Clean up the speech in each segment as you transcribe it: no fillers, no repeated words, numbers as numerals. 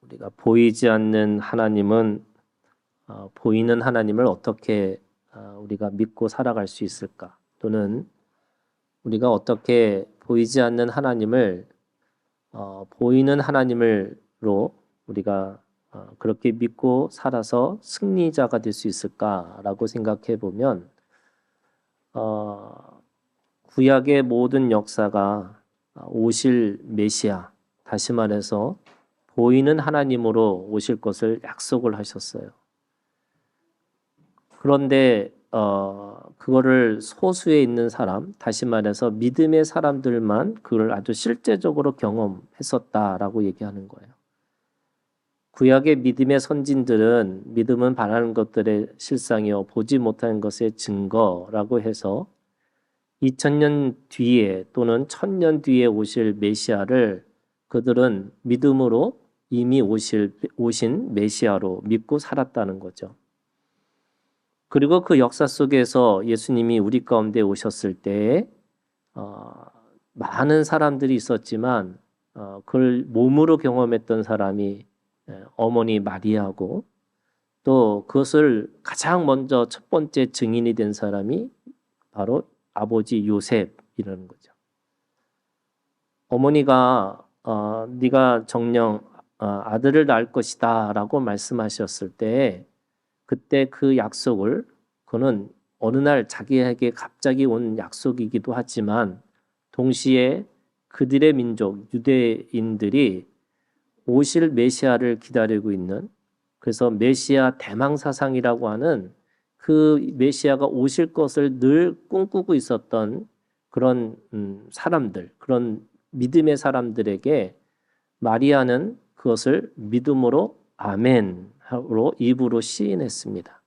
우리가 보이지 않는 하나님은 보이는 하나님을 어떻게 우리가 믿고 살아갈 수 있을까? 또는 우리가 어떻게 보이지 않는 하나님을 보이는 하나님으로 우리가 그렇게 믿고 살아서 승리자가 될 수 있을까라고 생각해 보면 구약의 모든 역사가 오실 메시아, 다시 말해서 보이는 하나님으로 오실 것을 약속을 하셨어요. 그런데 그거를 소수에 있는 사람, 다시 말해서 믿음의 사람들만 그걸 아주 실제적으로 경험했었다라고 얘기하는 거예요. 구약의 믿음의 선진들은 믿음은 바라는 것들의 실상이요 보지 못하는 것의 증거라고 해서 2000년 뒤에 또는 1000년 뒤에 오실 메시아를 그들은 믿음으로 이미 오신 메시아로 믿고 살았다는 거죠. 그리고 그 역사 속에서 예수님이 우리 가운데 오셨을 때 많은 사람들이 있었지만 그걸 몸으로 경험했던 사람이 어머니 마리아고 또 그것을 가장 먼저 첫 번째 증인이 된 사람이 바로 아버지 요셉이라는 거죠. 어머니가 네가 정녕 아들을 낳을 것이다 라고 말씀하셨을 때 그때 그 약속을 그는 어느 날 자기에게 갑자기 온 약속이기도 하지만 동시에 그들의 민족 유대인들이 오실 메시아를 기다리고 있는 그래서 메시아 대망사상이라고 하는 그 메시아가 오실 것을 늘 꿈꾸고 있었던 그런 사람들, 그런 믿음의 사람들에게 마리아는 그것을 믿음으로 아멘으로 입으로 시인했습니다.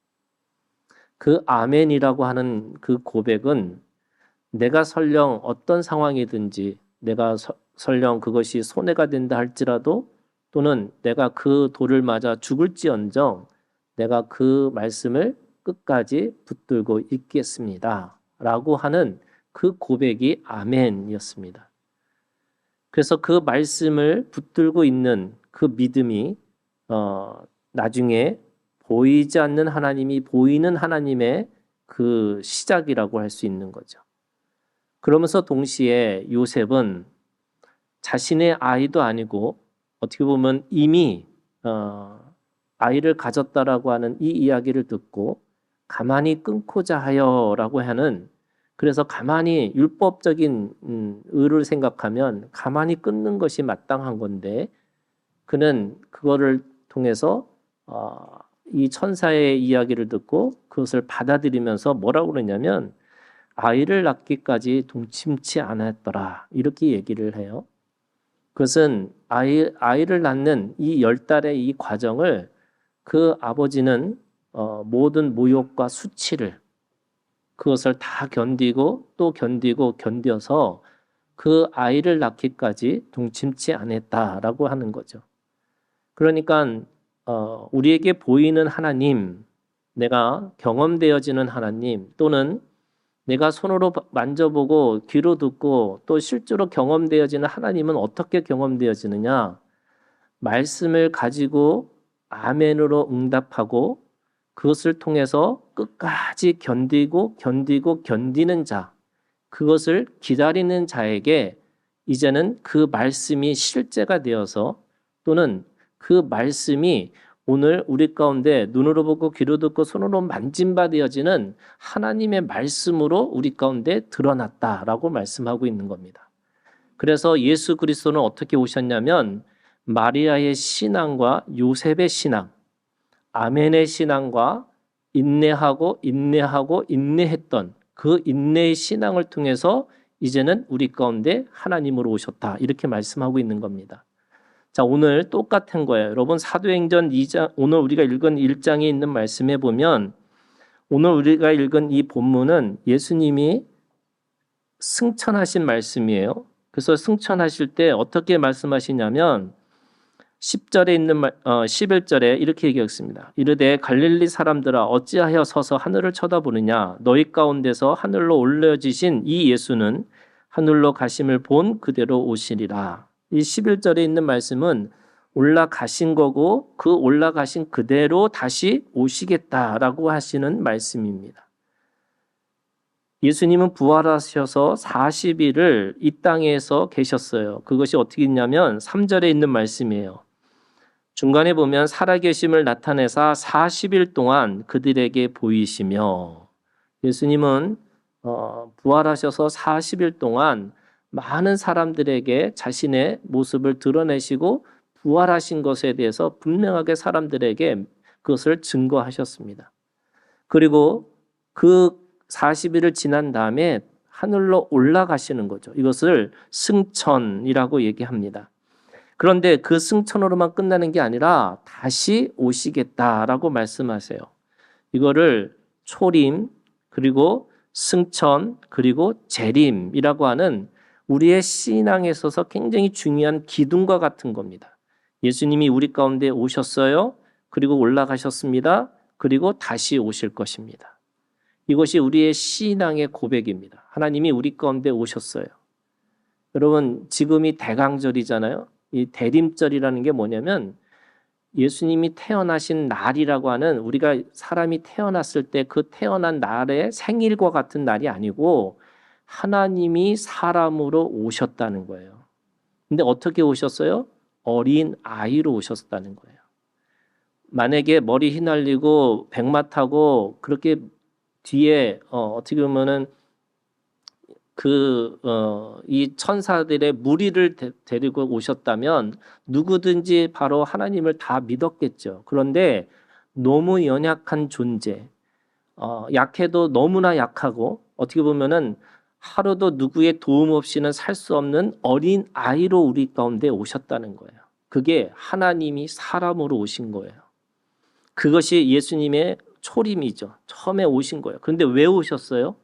그 아멘이라고 하는 그 고백은 내가 설령 어떤 상황이든지 내가 설령 그것이 손해가 된다 할지라도 또는 내가 그 돌을 맞아 죽을지언정 내가 그 말씀을 끝까지 붙들고 있겠습니다. 라고 하는 그 고백이 아멘이었습니다. 그래서 그 말씀을 붙들고 있는 그 믿음이 나중에 보이지 않는 하나님이 보이는 하나님의 그 시작이라고 할 수 있는 거죠. 그러면서 동시에 요셉은 자신의 아이도 아니고 어떻게 보면 이미 아이를 가졌다라고 하는 이 이야기를 듣고 가만히 끊고자 하여라고 하는 그래서 가만히 율법적인 의를 생각하면 가만히 끊는 것이 마땅한 건데 그는 그거를 통해서 이 천사의 이야기를 듣고 그것을 받아들이면서 뭐라고 그러냐면 아이를 낳기까지 동침치 않았더라 이렇게 얘기를 해요. 그것은 아이를 낳는 이 10달의 이 과정을 그 아버지는 모든 모욕과 수치를 그것을 다 견디고 또 견디고 견뎌서 그 아이를 낳기까지 동침치 않았다라고 하는 거죠. 그러니까 우리에게 보이는 하나님, 내가 경험되어지는 하나님 또는 내가 손으로 만져보고 귀로 듣고 또 실제로 경험되어지는 하나님은 어떻게 경험되어지느냐? 말씀을 가지고 아멘으로 응답하고 그것을 통해서 끝까지 견디고 견디는 자, 그것을 기다리는 자에게 이제는 그 말씀이 실제가 되어서 또는 그 말씀이 오늘 우리 가운데 눈으로 보고 귀로 듣고 손으로 만진바 되어지는 하나님의 말씀으로 우리 가운데 드러났다라고 말씀하고 있는 겁니다. 그래서 예수 그리스도는 어떻게 오셨냐면 마리아의 신앙과 요셉의 신앙, 아멘의 신앙과 인내하고 인내했던 그 인내의 신앙을 통해서 이제는 우리 가운데 하나님으로 오셨다. 이렇게 말씀하고 있는 겁니다. 자, 오늘 똑같은 거예요. 여러분 사도행전 2장 오늘 우리가 읽은 1장에 있는 말씀에 보면 오늘 우리가 읽은 이 본문은 예수님이 승천하신 말씀이에요. 그래서 승천하실 때 어떻게 말씀하시냐면 10절에 있는 11절에 이렇게 얘기했습니다. 이르되 갈릴리 사람들아 어찌하여 서서 하늘을 쳐다보느냐 너희 가운데서 하늘로 올려지신 이 예수는 하늘로 가심을 본 그대로 오시리라. 이 11절에 있는 말씀은 올라가신 거고 그 올라가신 그대로 다시 오시겠다라고 하시는 말씀입니다. 예수님은 부활하셔서 40일을 이 땅에서 계셨어요. 그것이 어떻게 있냐면 3절에 있는 말씀이에요. 중간에 보면 살아계심을 나타내사 40일 동안 그들에게 보이시며, 예수님은 부활하셔서 40일 동안 많은 사람들에게 자신의 모습을 드러내시고 부활하신 것에 대해서 분명하게 사람들에게 그것을 증거하셨습니다. 그리고 그 40일을 지난 다음에 하늘로 올라가시는 거죠. 이것을 승천이라고 얘기합니다. 그런데 그 승천으로만 끝나는 게 아니라 다시 오시겠다라고 말씀하세요. 이거를 초림, 그리고 승천, 그리고 재림이라고 하는 우리의 신앙에 있어서 굉장히 중요한 기둥과 같은 겁니다. 예수님이 우리 가운데 오셨어요. 그리고 올라가셨습니다. 그리고 다시 오실 것입니다. 이것이 우리의 신앙의 고백입니다. 하나님이 우리 가운데 오셨어요. 여러분, 지금이 대강절이잖아요. 이 대림절이라는 게 뭐냐면 예수님이 태어나신 날이라고 하는, 우리가 사람이 태어났을 때 그 태어난 날의 생일과 같은 날이 아니고 하나님이 사람으로 오셨다는 거예요. 근데 어떻게 오셨어요? 어린 아이로 오셨다는 거예요. 만약에 머리 휘날리고 백마 타고 그렇게 뒤에 어떻게 보면은 이 천사들의 무리를 데리고 오셨다면 누구든지 바로 하나님을 다 믿었겠죠. 그런데 너무 연약한 존재, 약해도 너무나 약하고 어떻게 보면은 하루도 누구의 도움 없이는 살 수 없는 어린 아이로 우리 가운데 오셨다는 거예요. 그게 하나님이 사람으로 오신 거예요. 그것이 예수님의 초림이죠. 처음에 오신 거예요. 그런데 왜 오셨어요?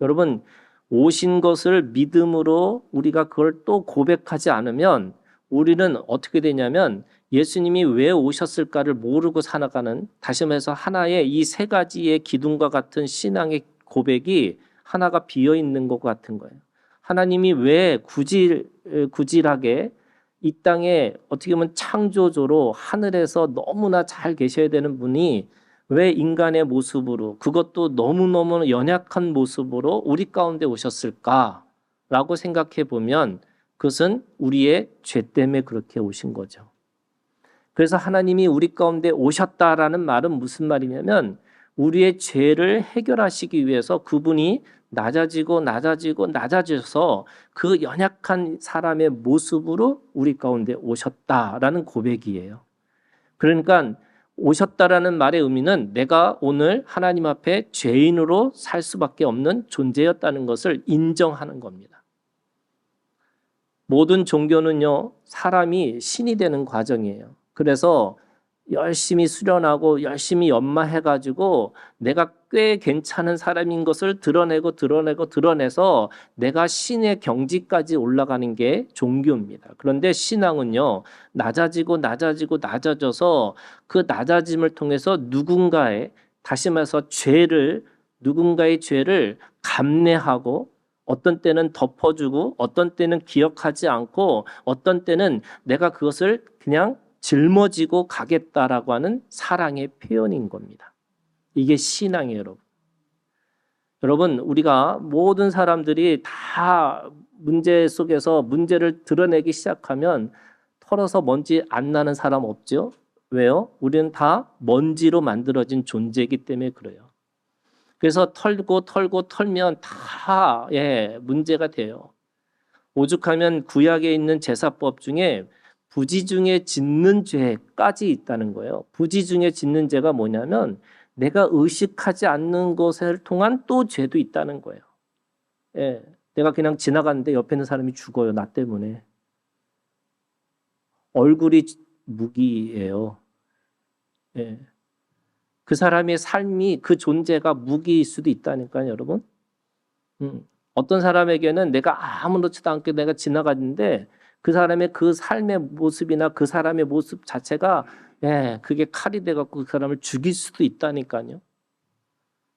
여러분, 오신 것을 믿음으로 우리가 그걸 또 고백하지 않으면 우리는 어떻게 되냐면 예수님이 왜 오셨을까를 모르고 살아가는, 다시 말해서 하나의 이 세 가지의 기둥과 같은 신앙의 고백이 하나가 비어 있는 것 같은 거예요. 하나님이 왜 구질하게 이 땅에 어떻게 보면 창조주로 하늘에서 너무나 잘 계셔야 되는 분이 왜 인간의 모습으로, 그것도 너무너무 연약한 모습으로 우리 가운데 오셨을까라고 생각해 보면 그것은 우리의 죄 때문에 그렇게 오신 거죠. 그래서 하나님이 우리 가운데 오셨다라는 말은 무슨 말이냐면 우리의 죄를 해결하시기 위해서 그분이 낮아져서 그 연약한 사람의 모습으로 우리 가운데 오셨다라는 고백이에요. 그러니까 오셨다라는 말의 의미는 내가 오늘 하나님 앞에 죄인으로 살 수밖에 없는 존재였다는 것을 인정하는 겁니다. 모든 종교는요, 사람이 신이 되는 과정이에요. 그래서 열심히 수련하고 열심히 연마해가지고 내가 꽤 괜찮은 사람인 것을 드러내서 내가 신의 경지까지 올라가는 게 종교입니다. 그런데 신앙은요, 낮아져서 그 낮아짐을 통해서 다시 말해서 누군가의 죄를 감내하고 어떤 때는 덮어주고 어떤 때는 기억하지 않고 어떤 때는 내가 그것을 그냥 짊어지고 가겠다라고 하는 사랑의 표현인 겁니다. 이게 신앙이에요, 여러분. 여러분, 우리가 모든 사람들이 다 문제 속에서 문제를 드러내기 시작하면 털어서 먼지 안 나는 사람 없죠? 왜요? 우리는 다 먼지로 만들어진 존재이기 때문에 그래요. 그래서 털면 다 문제가 돼요. 오죽하면 구약에 있는 제사법 중에 부지 중에 짓는 죄까지 있다는 거예요. 부지 중에 짓는 죄가 뭐냐면 내가 의식하지 않는 것을 통한 또 죄도 있다는 거예요. 내가 그냥 지나가는데 옆에 있는 사람이 죽어요. 나 때문에. 얼굴이 무기예요. 그 사람의 삶이, 그 존재가 무기일 수도 있다니까요, 여러분. 어떤 사람에게는 내가 아무렇지도 않게 내가 지나갔는데 그 사람의 그 삶의 모습이나 그 사람의 모습 자체가 그게 칼이 돼갖고 그 사람을 죽일 수도 있다니까요.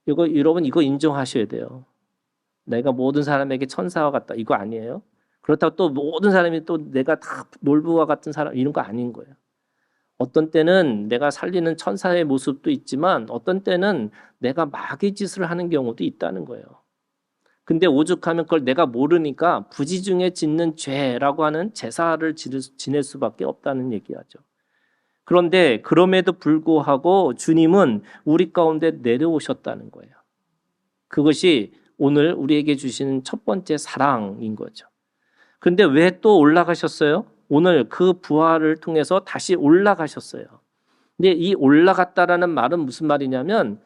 여러분 이거 인정하셔야 돼요. 내가 모든 사람에게 천사와 같다 이거 아니에요. 그렇다고 또 모든 사람이 또 내가 다 놀부와 같은 사람 이런 거 아닌 거예요. 어떤 때는 내가 살리는 천사의 모습도 있지만 어떤 때는 내가 마귀 짓을 하는 경우도 있다는 거예요. 근데 오죽하면 그걸 내가 모르니까 부지중에 짓는 죄라고 하는 제사를 지낼 수밖에 없다는 얘기하죠. 그런데 그럼에도 불구하고 주님은 우리 가운데 내려오셨다는 거예요. 그것이 오늘 우리에게 주시는 첫 번째 사랑인 거죠. 그런데 왜 또 올라가셨어요? 오늘 그 부활을 통해서 다시 올라가셨어요. 근데 이 올라갔다라는 말은 무슨 말이냐면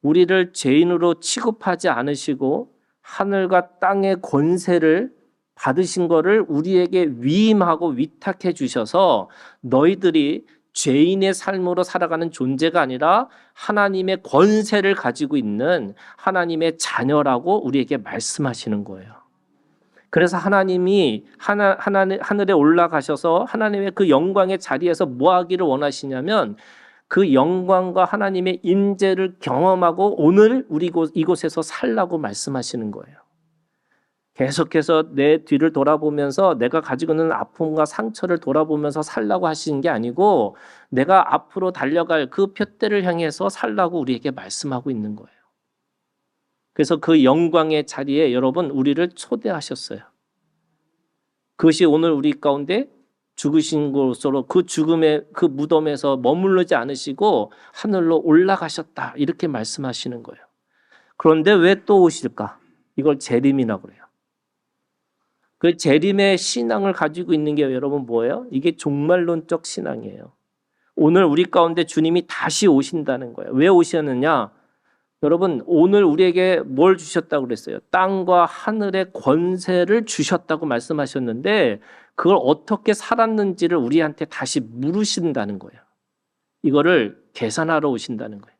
우리를 죄인으로 취급하지 않으시고 하늘과 땅의 권세를 받으신 거를 우리에게 위임하고 위탁해 주셔서 너희들이 죄인의 삶으로 살아가는 존재가 아니라 하나님의 권세를 가지고 있는 하나님의 자녀라고 우리에게 말씀하시는 거예요. 그래서 하나님이 하늘에 올라가셔서 하나님의 그 영광의 자리에서 뭐 하기를 원하시냐면 그 영광과 하나님의 임재를 경험하고 오늘 우리 이곳에서 살라고 말씀하시는 거예요. 계속해서 내 뒤를 돌아보면서 내가 가지고 있는 아픔과 상처를 돌아보면서 살라고 하시는 게 아니고 내가 앞으로 달려갈 그 푯대를 향해서 살라고 우리에게 말씀하고 있는 거예요. 그래서 그 영광의 자리에 여러분 우리를 초대하셨어요. 그것이 오늘 우리 가운데 죽으신 곳으로 그 죽음의 그 무덤에서 머무르지 않으시고 하늘로 올라가셨다 이렇게 말씀하시는 거예요. 그런데 왜 또 오실까? 이걸 재림이라고 그래요. 그 재림의 신앙을 가지고 있는 게 여러분 뭐예요? 이게 종말론적 신앙이에요. 오늘 우리 가운데 주님이 다시 오신다는 거예요. 왜 오셨느냐? 여러분 오늘 우리에게 뭘 주셨다고 그랬어요? 땅과 하늘의 권세를 주셨다고 말씀하셨는데 그걸 어떻게 살았는지를 우리한테 다시 물으신다는 거예요. 이거를 계산하러 오신다는 거예요.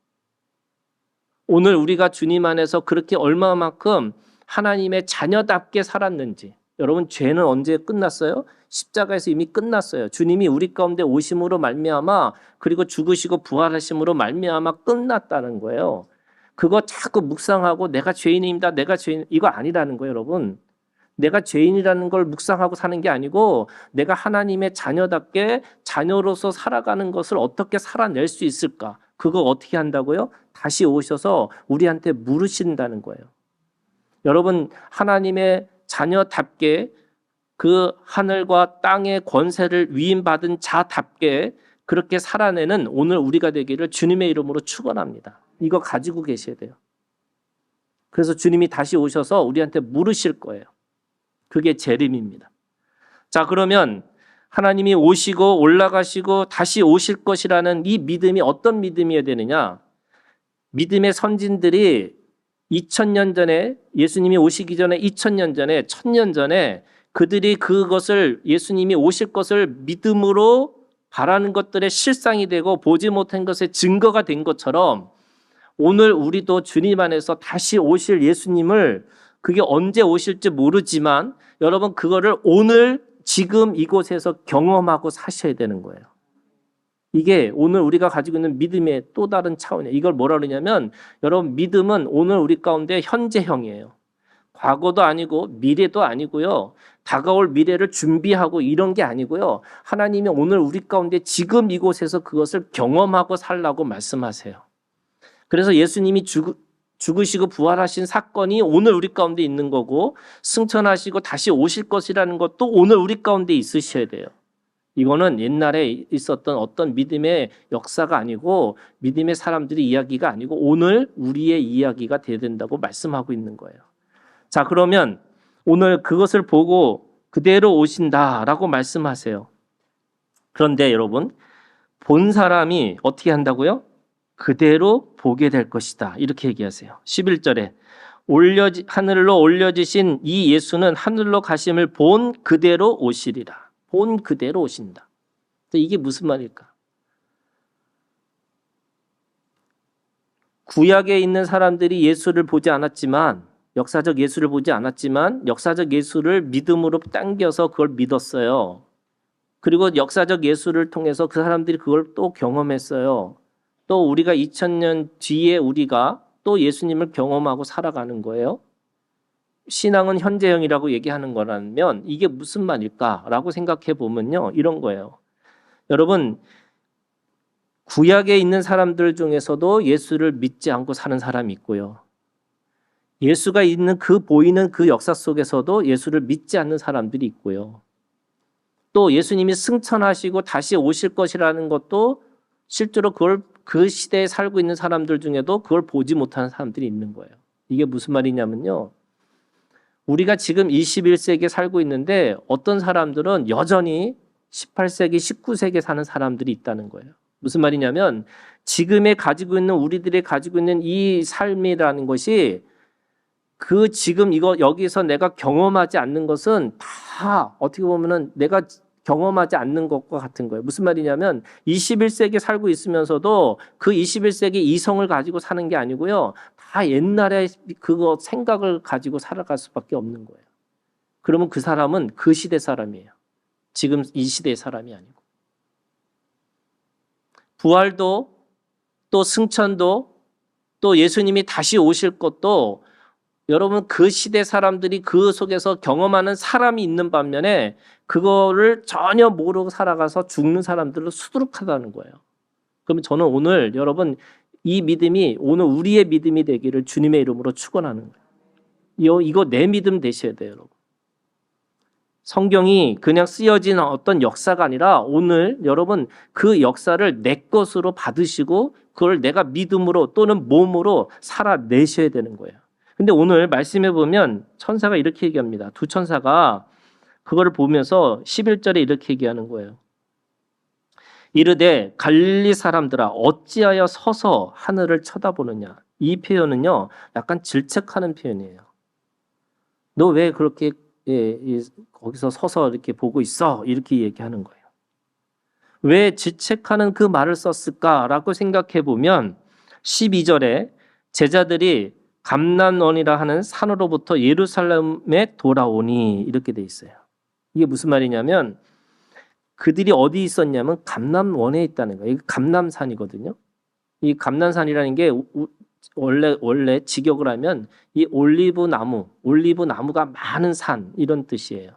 오늘 우리가 주님 안에서 그렇게 얼마만큼 하나님의 자녀답게 살았는지. 여러분 죄는 언제 끝났어요? 십자가에서 이미 끝났어요. 주님이 우리 가운데 오심으로 말미암아 그리고 죽으시고 부활하심으로 말미암아 끝났다는 거예요. 그거 자꾸 묵상하고 내가 죄인입니다. 내가 죄인 이거 아니라는 거예요, 여러분. 내가 죄인이라는 걸 묵상하고 사는 게 아니고 내가 하나님의 자녀답게 자녀로서 살아가는 것을 어떻게 살아낼 수 있을까? 그거 어떻게 한다고요? 다시 오셔서 우리한테 물으신다는 거예요. 여러분 하나님의 자녀답게 그 하늘과 땅의 권세를 위임받은 자답게 그렇게 살아내는 오늘 우리가 되기를 주님의 이름으로 축원합니다. 이거 가지고 계셔야 돼요. 그래서 주님이 다시 오셔서 우리한테 물으실 거예요. 그게 재림입니다. 자, 그러면 하나님이 오시고 올라가시고 다시 오실 것이라는 이 믿음이 어떤 믿음이어야 되느냐? 믿음의 선진들이 2000년 전에 예수님이 오시기 전에 2000년 전에 1000년 전에 그들이 그것을 예수님이 오실 것을 믿음으로 바라는 것들의 실상이 되고 보지 못한 것의 증거가 된 것처럼 오늘 우리도 주님 안에서 다시 오실 예수님을 그게 언제 오실지 모르지만 여러분 그거를 오늘 지금 이곳에서 경험하고 사셔야 되는 거예요. 이게 오늘 우리가 가지고 있는 믿음의 또 다른 차원이에요. 이걸 뭐라 그러냐면 여러분 믿음은 오늘 우리 가운데 현재형이에요. 과거도 아니고 미래도 아니고요. 다가올 미래를 준비하고 이런 게 아니고요. 하나님이 오늘 우리 가운데 지금 이곳에서 그것을 경험하고 살라고 말씀하세요. 그래서 예수님이 죽으시고 부활하신 사건이 오늘 우리 가운데 있는 거고 승천하시고 다시 오실 것이라는 것도 오늘 우리 가운데 있으셔야 돼요. 이거는 옛날에 있었던 어떤 믿음의 역사가 아니고 믿음의 사람들의 이야기가 아니고 오늘 우리의 이야기가 돼야 된다고 말씀하고 있는 거예요. 자, 그러면 오늘 그것을 보고 그대로 오신다라고 말씀하세요. 그런데 여러분 본 사람이 어떻게 한다고요? 그대로 보게 될 것이다. 이렇게 얘기하세요. 11절에 하늘로 올려지신 이 예수는 하늘로 가심을 본 그대로 오시리라. 본 그대로 오신다. 이게 무슨 말일까? 구약에 있는 사람들이 예수를 보지 않았지만 역사적 예수를 보지 않았지만 역사적 예수를 믿음으로 당겨서 그걸 믿었어요. 그리고 역사적 예수를 통해서 그 사람들이 그걸 또 경험했어요. 또 우리가 2000년 뒤에 우리가 또 예수님을 경험하고 살아가는 거예요. 신앙은 현재형이라고 얘기하는 거라면 이게 무슨 말일까라고 생각해 보면요. 이런 거예요. 여러분 구약에 있는 사람들 중에서도 예수를 믿지 않고 사는 사람이 있고요. 예수가 있는 보이는 그 역사 속에서도 예수를 믿지 않는 사람들이 있고요. 또 예수님이 승천하시고 다시 오실 것이라는 것도 실제로 그 시대에 살고 있는 사람들 중에도 그걸 보지 못하는 사람들이 있는 거예요. 이게 무슨 말이냐면요. 우리가 지금 21세기에 살고 있는데 어떤 사람들은 여전히 18세기, 19세기에 사는 사람들이 있다는 거예요. 무슨 말이냐면 우리들이 가지고 있는 이 삶이라는 것이 지금 여기서 내가 경험하지 않는 것은 다 어떻게 보면은 내가 경험하지 않는 것과 같은 거예요. 무슨 말이냐면 21세기에 살고 있으면서도 그 21세기 이성을 가지고 사는 게 아니고요. 다 옛날에 그거 생각을 가지고 살아갈 수밖에 없는 거예요. 그러면 그 사람은 그 시대 사람이에요. 지금 이 시대의 사람이 아니고. 부활도 또 승천도 또 예수님이 다시 오실 것도 여러분 그 시대 사람들이 그 속에서 경험하는 사람이 있는 반면에 그거를 전혀 모르고 살아가서 죽는 사람들로 수두룩하다는 거예요. 그러면 저는 오늘 여러분 이 믿음이 오늘 우리의 믿음이 되기를 주님의 이름으로 축원하는 거예요. 이거 내 믿음 되셔야 돼요, 여러분. 성경이 그냥 쓰여진 어떤 역사가 아니라 오늘 여러분 그 역사를 내 것으로 받으시고 그걸 내가 믿음으로 또는 몸으로 살아내셔야 되는 거예요. 근데 오늘 말씀해 보면 천사가 이렇게 얘기합니다. 두 천사가 그거를 보면서 11절에 이렇게 얘기하는 거예요. 이르되 갈릴리 사람들아 어찌하여 서서 하늘을 쳐다보느냐. 이 표현은요 약간 질책하는 표현이에요. 너 왜 그렇게 거기서 서서 이렇게 보고 있어? 이렇게 얘기하는 거예요. 왜 질책하는 그 말을 썼을까라고 생각해 보면 12절에 제자들이 감난원이라 하는 산으로부터 예루살렘에 돌아오니 이렇게 돼 있어요. 이게 무슨 말이냐면 그들이 어디 있었냐면 감남원에 있다는 거예요. 이게 감남산이거든요. 이 감남산이라는 게 원래 직역을 하면 이 올리브 나무가 많은 산 이런 뜻이에요.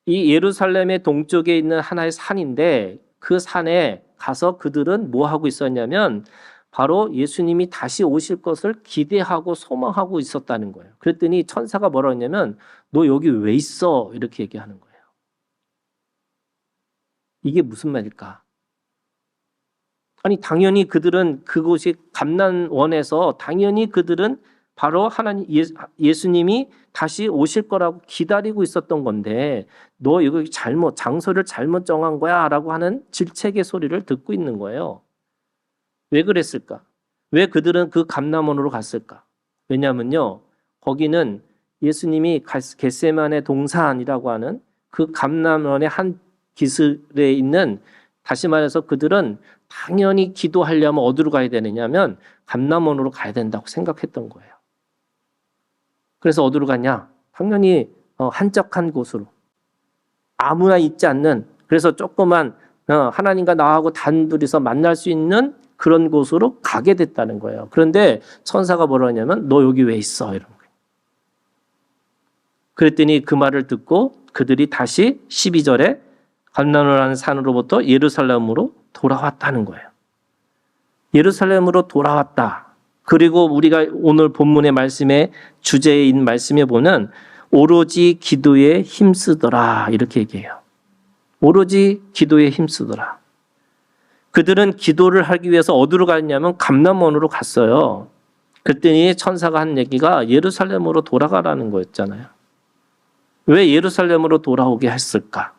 이 예루살렘의 동쪽에 있는 하나의 산인데 그 산에 가서 그들은 뭐 하고 있었냐면 바로 예수님이 다시 오실 것을 기대하고 소망하고 있었다는 거예요. 그랬더니 천사가 뭐라고 했냐면 너 여기 왜 있어? 이렇게 얘기하는 거예요. 이게 무슨 말일까? 아니 당연히 그들은 그곳이 감난원에서 당연히 그들은 바로 하나님 예수님이 다시 오실 거라고 기다리고 있었던 건데 너 이거 장소를 잘못 정한 거야라고 하는 질책의 소리를 듣고 있는 거예요. 왜 그랬을까? 왜 그들은 그 감람원으로 갔을까? 왜냐하면요. 거기는 예수님이 겟세마네 동산이라고 하는 그 감람원의 한 기슭에 있는 다시 말해서 그들은 당연히 기도하려면 어디로 가야 되느냐면 감람원으로 가야 된다고 생각했던 거예요. 그래서 어디로 갔냐? 당연히 한적한 곳으로 아무나 있지 않는 그래서 조그만 하나님과 나하고 단둘이서 만날 수 있는 그런 곳으로 가게 됐다는 거예요. 그런데 천사가 뭐라 하냐면 너 여기 왜 있어? 이런 거예요. 그랬더니 그 말을 듣고 그들이 다시 12절에 감난원이라는 산으로부터 예루살렘으로 돌아왔다는 거예요. 예루살렘으로 돌아왔다. 그리고 우리가 오늘 본문의 말씀의 주제인 말씀에 보면 오로지 기도에 힘쓰더라 이렇게 얘기해요. 오로지 기도에 힘쓰더라. 그들은 기도를 하기 위해서 어디로 갔냐면 감람원으로 갔어요. 그랬더니 천사가 한 얘기가 예루살렘으로 돌아가라는 거였잖아요. 왜 예루살렘으로 돌아오게 했을까?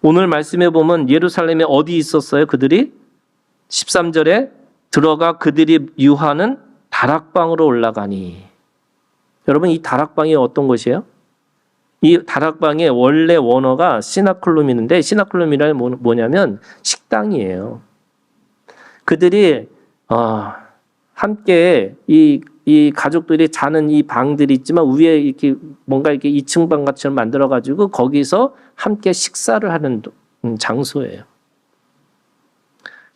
오늘 말씀에 보면 예루살렘에 어디 있었어요? 그들이 13절에 들어가 그들이 유하는 다락방으로 올라가니. 여러분 이 다락방이 어떤 것이에요? 이 다락방의 원래 원어가 시나클룸이는데 시나클룸이란 뭐냐면 식당이에요. 그들이 함께 이 가족들이 자는 이 방들이 있지만 위에 이렇게 뭔가 이렇게 2층 방 같이처럼 만들어 가지고 거기서 함께 식사를 하는 장소예요.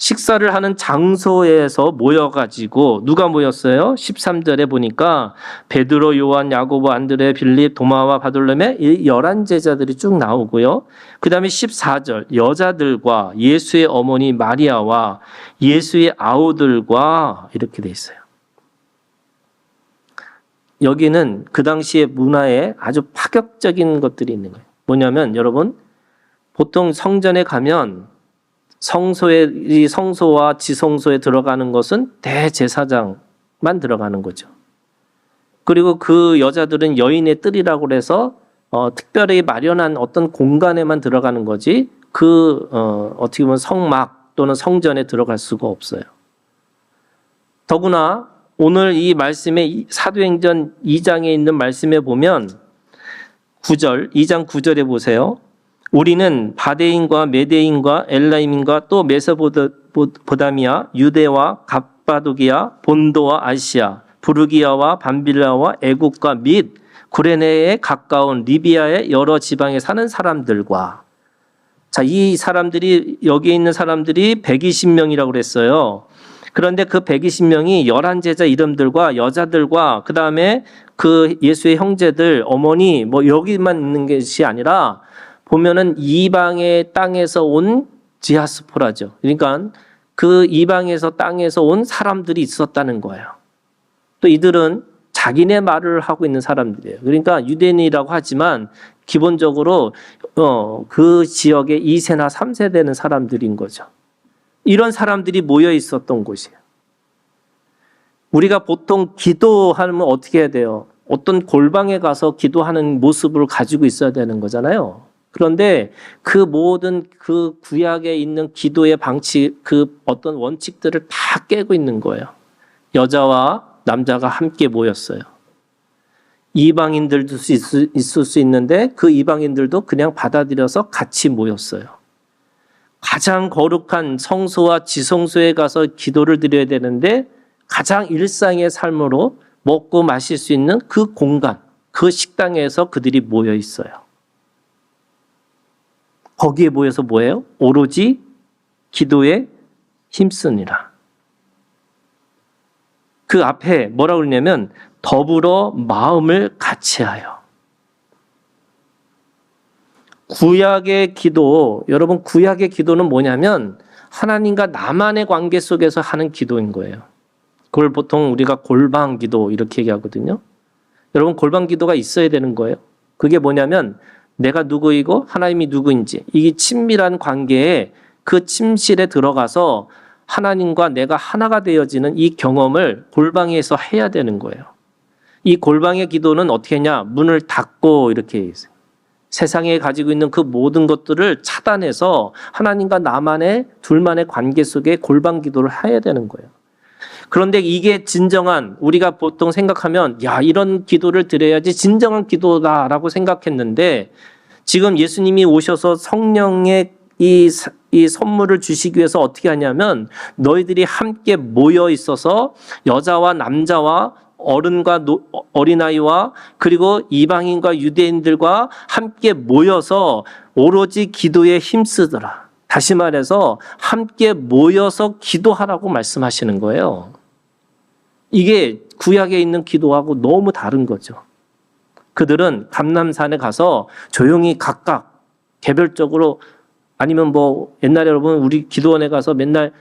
식사를 하는 장소에서 모여가지고 누가 모였어요? 13절에 보니까 베드로, 요한, 야고보, 안드레, 빌립, 도마와 바돌로메 이 11제자들이 쭉 나오고요. 그 다음에 14절 여자들과 예수의 어머니 마리아와 예수의 아우들과 이렇게 돼 있어요. 여기는 그 당시의 문화에 아주 파격적인 것들이 있는 거예요. 뭐냐면 여러분 보통 성전에 가면 성소와 지성소에 들어가는 것은 대제사장만 들어가는 거죠. 그리고 그 여자들은 여인의 뜰이라고 해서 특별히 마련한 어떤 공간에만 들어가는 거지 어떻게 보면 성막 또는 성전에 들어갈 수가 없어요. 더구나 오늘 이 말씀에 사도행전 2장에 있는 말씀에 보면 2장 9절에 보세요. 우리는 바데인과 메데인과 엘라임인과 또 메소포다미아, 유대와 갑바도기아, 본도와 아시아, 부르기아와 밤빌라와 애국과 및 구레네에 가까운 리비아의 여러 지방에 사는 사람들과 자, 이 사람들이 여기에 있는 사람들이 120명이라고 그랬어요. 그런데 그 120명이 11제자 이름들과 여자들과 그 다음에 그 예수의 형제들, 어머니 뭐 여기만 있는 것이 아니라 보면은 이방의 땅에서 온 디아스포라죠. 그러니까 그 이방에서 땅에서 온 사람들이 있었다는 거예요. 또 이들은 자기네 말을 하고 있는 사람들이에요. 그러니까 유대인이라고 하지만 기본적으로 그 지역의 2세나 3세 되는 사람들인 거죠. 이런 사람들이 모여 있었던 곳이에요. 우리가 보통 기도하면 어떻게 해야 돼요? 어떤 골방에 가서 기도하는 모습을 가지고 있어야 되는 거잖아요. 그런데 그 모든 그 구약에 있는 기도의 방식, 그 어떤 원칙들을 다 깨고 있는 거예요. 여자와 남자가 함께 모였어요. 이방인들도 있을 수 있는데 그 이방인들도 그냥 받아들여서 같이 모였어요. 가장 거룩한 성소와 지성소에 가서 기도를 드려야 되는데 가장 일상의 삶으로 먹고 마실 수 있는 그 공간, 그 식당에서 그들이 모여 있어요. 거기에 모여서 뭐예요? 오로지 기도에 힘쓰니라. 그 앞에 뭐라고 그러냐면 더불어 마음을 같이하여. 구약의 기도, 여러분 구약의 기도는 뭐냐면 하나님과 나만의 관계 속에서 하는 기도인 거예요. 그걸 보통 우리가 골방 기도 이렇게 얘기하거든요. 여러분 골방 기도가 있어야 되는 거예요. 그게 뭐냐면 내가 누구이고 하나님이 누구인지 이 친밀한 관계에 그 침실에 들어가서 하나님과 내가 하나가 되어지는 이 경험을 골방에서 해야 되는 거예요. 이 골방의 기도는 어떻게 하냐? 문을 닫고 이렇게 있어요. 세상에 가지고 있는 그 모든 것들을 차단해서 하나님과 나만의 둘만의 관계 속에 골방 기도를 해야 되는 거예요. 그런데 이게 진정한 우리가 보통 생각하면 야 이런 기도를 드려야지 진정한 기도다라고 생각했는데 지금 예수님이 오셔서 성령의 이 선물을 주시기 위해서 어떻게 하냐면 너희들이 함께 모여 있어서 여자와 남자와 어른과 어린아이와 그리고 이방인과 유대인들과 함께 모여서 오로지 기도에 힘쓰더라. 다시 말해서 함께 모여서 기도하라고 말씀하시는 거예요. 이게 구약에 있는 기도하고 너무 다른 거죠. 그들은 감람산에 가서 조용히 각각 개별적으로 아니면 뭐 옛날에 여러분 우리 기도원에 가서 맨날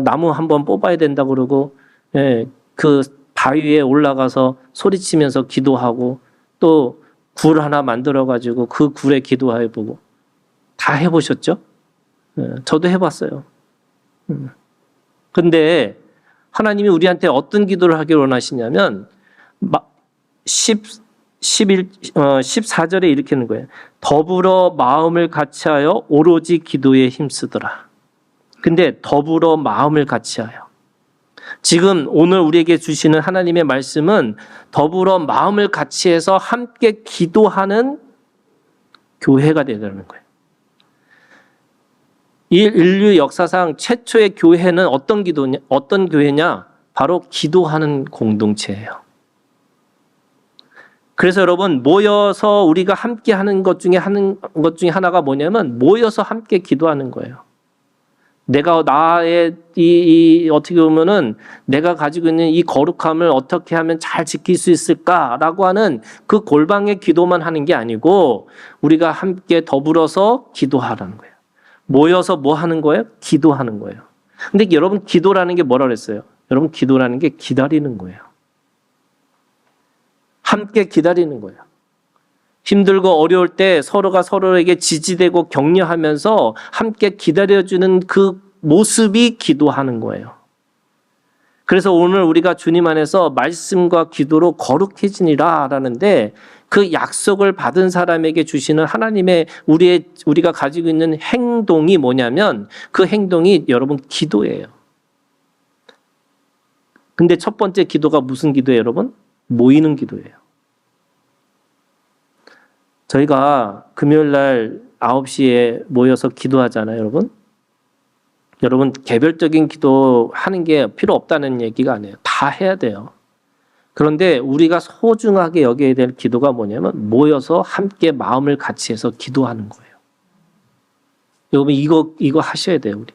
나무 한번 뽑아야 된다 그러고 그 바위 위에 올라가서 소리치면서 기도하고 또 굴 하나 만들어가지고 그 굴에 기도해보고 다 해보셨죠? 저도 해봤어요. 근데 하나님이 우리한테 어떤 기도를 하기를 원하시냐면 14절에 이렇게 하는 거예요. 더불어 마음을 같이하여 오로지 기도에 힘쓰더라. 근데 더불어 마음을 같이하여. 지금 오늘 우리에게 주시는 하나님의 말씀은 더불어 마음을 같이해서 함께 기도하는 교회가 되는 거예요. 이 인류 역사상 최초의 교회는 어떤 교회냐? 바로 기도하는 공동체예요. 그래서 여러분 모여서 우리가 함께 하는 것 중에 하나가 뭐냐면 모여서 함께 기도하는 거예요. 내가 나의 이 어떻게 보면은 내가 가지고 있는 이 거룩함을 어떻게 하면 잘 지킬 수 있을까라고 하는 그 골방의 기도만 하는 게 아니고 우리가 함께 더불어서 기도하라는 거예요. 모여서 뭐 하는 거예요? 기도하는 거예요. 근데 여러분 기도라는 게 뭐라 그랬어요? 여러분 기도라는 게 기다리는 거예요. 함께 기다리는 거예요. 힘들고 어려울 때 서로가 서로에게 지지되고 격려하면서 함께 기다려주는 그 모습이 기도하는 거예요. 그래서 오늘 우리가 주님 안에서 말씀과 기도로 거룩해지니라 라는데 그 약속을 받은 사람에게 주시는 하나님의 우리가 가지고 있는 행동이 뭐냐면 그 행동이 여러분 기도예요. 근데 첫 번째 기도가 무슨 기도예요, 여러분? 모이는 기도예요. 저희가 금요일 날 9시에 모여서 기도하잖아요, 여러분. 여러분 개별적인 기도 하는 게 필요 없다는 얘기가 아니에요. 다 해야 돼요. 그런데 우리가 소중하게 여겨야 될 기도가 뭐냐면 모여서 함께 마음을 같이 해서 기도하는 거예요. 여러분 이거 하셔야 돼요, 우리.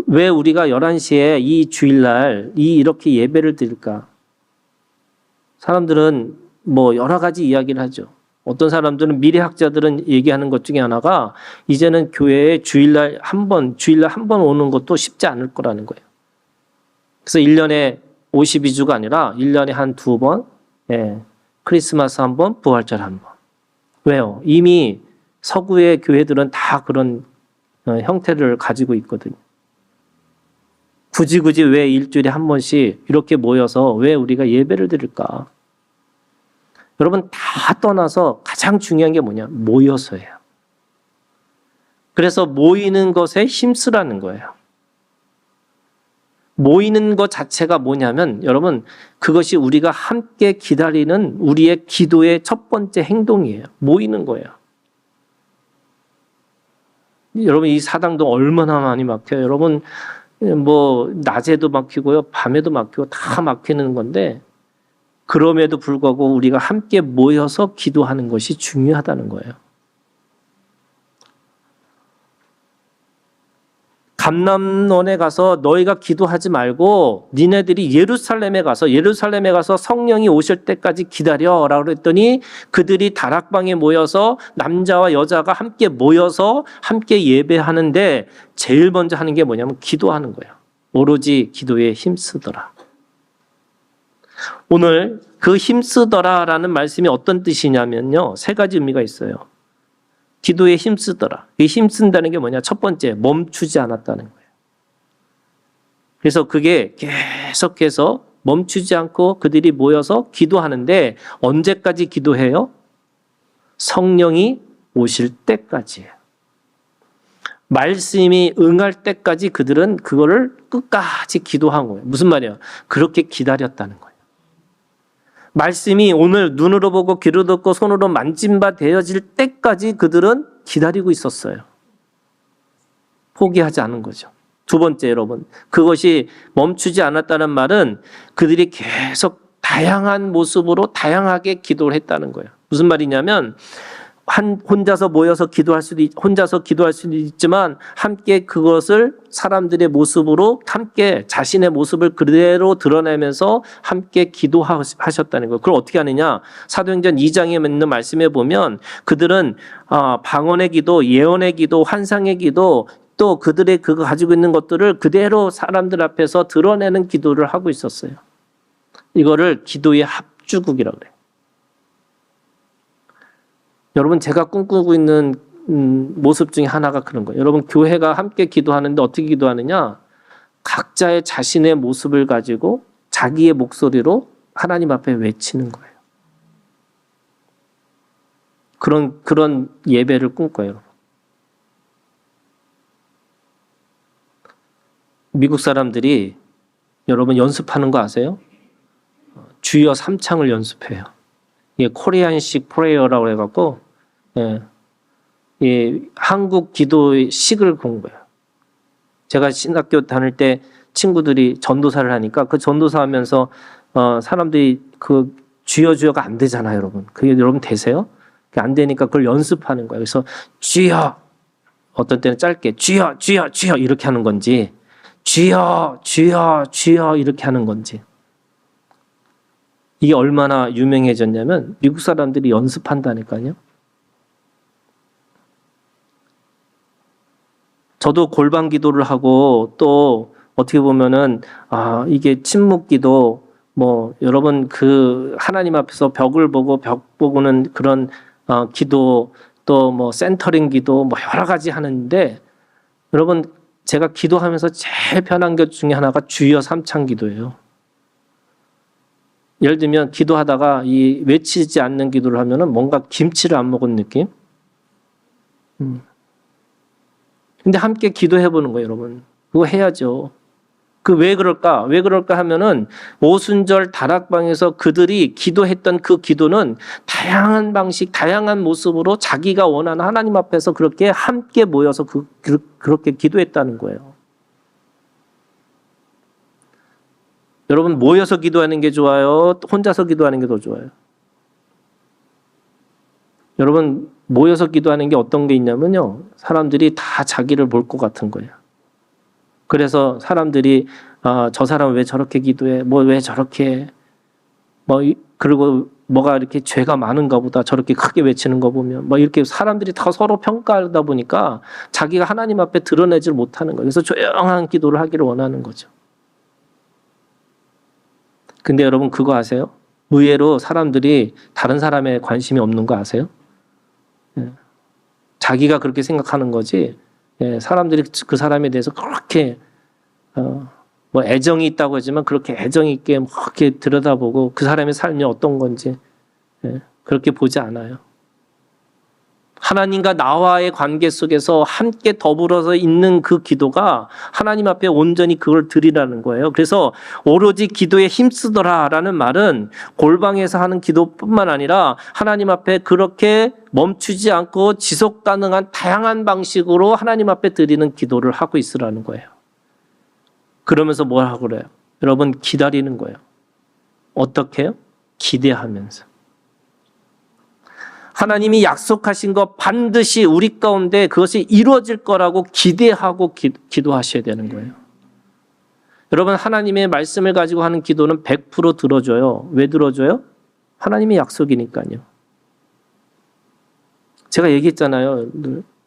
왜 우리가 11시에 이 주일날 이렇게 예배를 드릴까? 사람들은 뭐 여러 가지 이야기를 하죠. 어떤 사람들은 미래학자들은 얘기하는 것 중에 하나가 이제는 교회에 주일날 한 번 오는 것도 쉽지 않을 거라는 거예요. 그래서 1년에 52주가 아니라 1년에 한 2번, 크리스마스 한 번, 부활절 한 번. 왜요? 이미 서구의 교회들은 다 그런 형태를 가지고 있거든요. 굳이 왜 일주일에 한 번씩 이렇게 모여서 왜 우리가 예배를 드릴까? 여러분 다 떠나서 가장 중요한 게 뭐냐? 모여서예요. 그래서 모이는 것에 힘쓰라는 거예요. 모이는 것 자체가 뭐냐면 여러분 그것이 우리가 함께 기다리는 우리의 기도의 첫 번째 행동이에요. 모이는 거예요. 여러분 이 사당도 얼마나 많이 막혀요. 여러분 뭐 낮에도 막히고요, 밤에도 막히고 다 막히는 건데 그럼에도 불구하고 우리가 함께 모여서 기도하는 것이 중요하다는 거예요. 감람원에 가서 너희가 기도하지 말고 니네들이 예루살렘에 가서 성령이 오실 때까지 기다려라고 그랬더니 그들이 다락방에 모여서 남자와 여자가 함께 모여서 함께 예배하는데 제일 먼저 하는 게 뭐냐면 기도하는 거예요. 오로지 기도에 힘쓰더라. 오늘 그 힘쓰더라라는 말씀이 어떤 뜻이냐면요. 3가지 의미가 있어요. 기도에 힘쓰더라. 이 힘쓴다는 게 뭐냐? 첫 번째, 멈추지 않았다는 거예요. 그래서 그게 계속해서 멈추지 않고 그들이 모여서 기도하는데 언제까지 기도해요? 성령이 오실 때까지예요. 말씀이 응할 때까지 그들은 그거를 끝까지 기도한 거예요. 무슨 말이에요? 그렇게 기다렸다는 거예요. 말씀이 오늘 눈으로 보고 귀로 듣고 손으로 만진 바 되어질 때까지 그들은 기다리고 있었어요. 포기하지 않은 거죠. 2번째 여러분, 그것이 멈추지 않았다는 말은 그들이 계속 다양한 모습으로 다양하게 기도를 했다는 거예요. 무슨 말이냐면 혼자서 모여서 혼자서 기도할 수도 있지만 함께 그것을 사람들의 모습으로 함께 자신의 모습을 그대로 드러내면서 함께 기도하셨다는 거예요. 그걸 어떻게 하느냐? 사도행전 2장에 있는 말씀에 보면 그들은 방언의 기도, 예언의 기도, 환상의 기도 또 그들의 그거 가지고 있는 것들을 그대로 사람들 앞에서 드러내는 기도를 하고 있었어요. 이거를 기도의 합주국이라고 그래요. 여러분 제가 꿈꾸고 있는 모습 중에 하나가 그런 거예요. 여러분 교회가 함께 기도하는데 어떻게 기도하느냐? 각자의 자신의 모습을 가지고 자기의 목소리로 하나님 앞에 외치는 거예요. 그런 예배를 꿈꿔요. 여러분. 미국 사람들이 여러분 연습하는 거 아세요? 주여 3창을 연습해요. 이게 코리안식 프레이어라고 해갖고 한국 기도의 식을 공부해요. 제가 신학교 다닐 때 친구들이 전도사를 하니까 그 전도사 하면서 사람들이 그 주여가 안 되잖아요, 여러분. 그게 여러분 되세요? 안 되니까 그걸 연습하는 거예요. 그래서 주여 어떤 때는 짧게 주여 주여 주여 이렇게 하는 건지 주여 주여 주여 이렇게 하는 건지 이게 얼마나 유명해졌냐면 미국 사람들이 연습한다니까요. 저도 골방 기도를 하고 또 어떻게 보면은 이게 침묵 기도 뭐 여러분 그 하나님 앞에서 벽을 보고 벽 보고는 그런 기도 또 뭐 센터링 기도 뭐 여러 가지 하는데 여러분 제가 기도하면서 제일 편한 것 중에 하나가 주여 삼창 기도예요. 예를 들면 기도하다가 이 외치지 않는 기도를 하면은 뭔가 김치를 안 먹은 느낌? 근데 함께 기도해 보는 거예요, 여러분. 그거 해야죠. 그 왜 그럴까? 왜 그럴까 하면은 오순절 다락방에서 그들이 기도했던 그 기도는 다양한 방식, 다양한 모습으로 자기가 원하는 하나님 앞에서 그렇게 함께 모여서 그렇게 기도했다는 거예요. 여러분 모여서 기도하는 게 좋아요? 혼자서 기도하는 게 더 좋아요? 여러분 모여서 기도하는 게 어떤 게 있냐면요. 사람들이 다 자기를 볼 것 같은 거예요. 그래서 사람들이 저 사람은 왜 저렇게 기도해? 뭐 왜 저렇게 그리고 뭐가 이렇게 죄가 많은가 보다 저렇게 크게 외치는 거 보면 뭐 이렇게 사람들이 다 서로 평가하다 보니까 자기가 하나님 앞에 드러내질 못하는 거예요. 그래서 조용한 기도를 하기를 원하는 거죠. 근데 여러분 그거 아세요? 의외로 사람들이 다른 사람에 관심이 없는 거 아세요? 자기가 그렇게 생각하는 거지 사람들이 그 사람에 대해서 그렇게 뭐 애정이 있다고 하지만 그렇게 애정 있게 막 이렇게 들여다보고 그 사람의 삶이 어떤 건지 그렇게 보지 않아요. 하나님과 나와의 관계 속에서 함께 더불어서 있는 그 기도가 하나님 앞에 온전히 그걸 드리라는 거예요. 그래서 오로지 기도에 힘쓰더라라는 말은 골방에서 하는 기도뿐만 아니라 하나님 앞에 그렇게 멈추지 않고 지속 가능한 다양한 방식으로 하나님 앞에 드리는 기도를 하고 있으라는 거예요. 그러면서 뭘 하고 그래요? 여러분 기다리는 거예요. 어떻게 해요? 기대하면서. 하나님이 약속하신 것 반드시 우리 가운데 그것이 이루어질 거라고 기대하고 기도하셔야 되는 거예요. 여러분 하나님의 말씀을 가지고 하는 기도는 100% 들어줘요. 왜 들어줘요? 하나님의 약속이니까요. 제가 얘기했잖아요.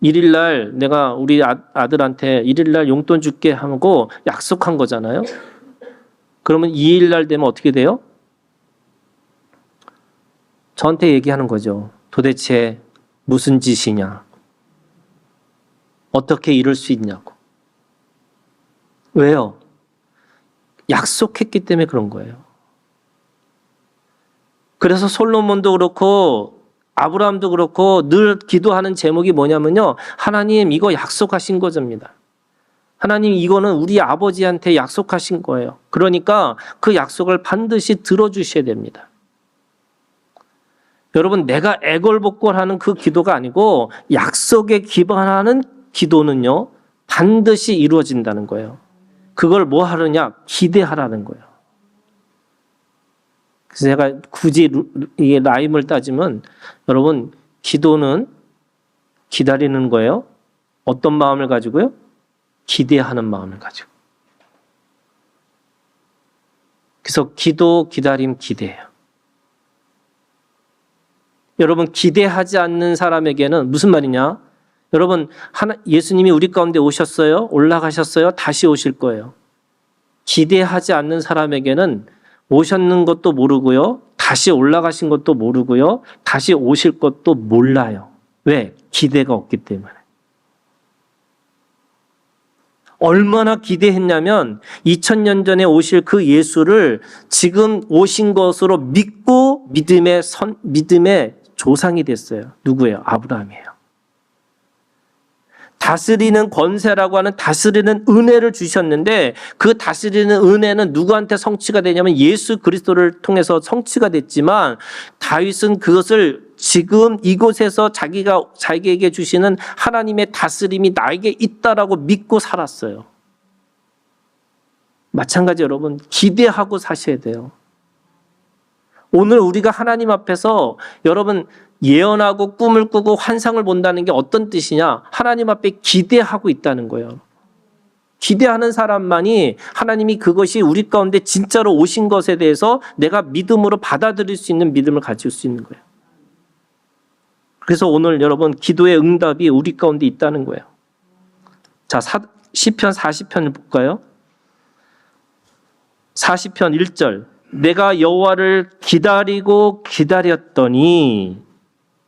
1일날 내가 우리 아들한테 1일날 용돈 줄게 하고 약속한 거잖아요. 그러면 2일날 되면 어떻게 돼요? 저한테 얘기하는 거죠. 도대체 무슨 짓이냐? 어떻게 이럴 수 있냐고. 왜요? 약속했기 때문에 그런 거예요. 그래서 솔로몬도 그렇고 아브라함도 그렇고 늘 기도하는 제목이 뭐냐면요. 하나님 이거 약속하신 거입니다. 하나님 이거는 우리 아버지한테 약속하신 거예요. 그러니까 그 약속을 반드시 들어주셔야 됩니다. 여러분 내가 애걸복걸하는 그 기도가 아니고 약속에 기반하는 기도는요. 반드시 이루어진다는 거예요. 그걸 뭐 하느냐? 기대하라는 거예요. 그래서 제가 굳이 이게 라임을 따지면 여러분 기도는 기다리는 거예요. 어떤 마음을 가지고요? 기대하는 마음을 가지고. 그래서 기도, 기다림, 기대예요. 여러분 기대하지 않는 사람에게는 무슨 말이냐? 여러분 예수님이 우리 가운데 오셨어요? 올라가셨어요? 다시 오실 거예요. 기대하지 않는 사람에게는 오셨는 것도 모르고요. 다시 올라가신 것도 모르고요. 다시 오실 것도 몰라요. 왜? 기대가 없기 때문에. 얼마나 기대했냐면 2000년 전에 오실 그 예수를 지금 오신 것으로 믿고 믿음의 조상이 됐어요. 누구예요? 아브라함이에요. 다스리는 권세라고 하는 다스리는 은혜를 주셨는데 그 다스리는 은혜는 누구한테 성취가 되냐면 예수 그리스도를 통해서 성취가 됐지만 다윗은 그것을 지금 이곳에서 자기에게 주시는 하나님의 다스림이 나에게 있다라고 믿고 살았어요. 마찬가지 여러분 기대하고 사셔야 돼요. 오늘 우리가 하나님 앞에서 여러분 예언하고 꿈을 꾸고 환상을 본다는 게 어떤 뜻이냐? 하나님 앞에 기대하고 있다는 거예요. 기대하는 사람만이 하나님이 그것이 우리 가운데 진짜로 오신 것에 대해서 내가 믿음으로 받아들일 수 있는 믿음을 가질 수 있는 거예요. 그래서 오늘 여러분 기도의 응답이 우리 가운데 있다는 거예요. 자, 시편 40편을 볼까요? 40편 1절. 내가 여호와를 기다리고 기다렸더니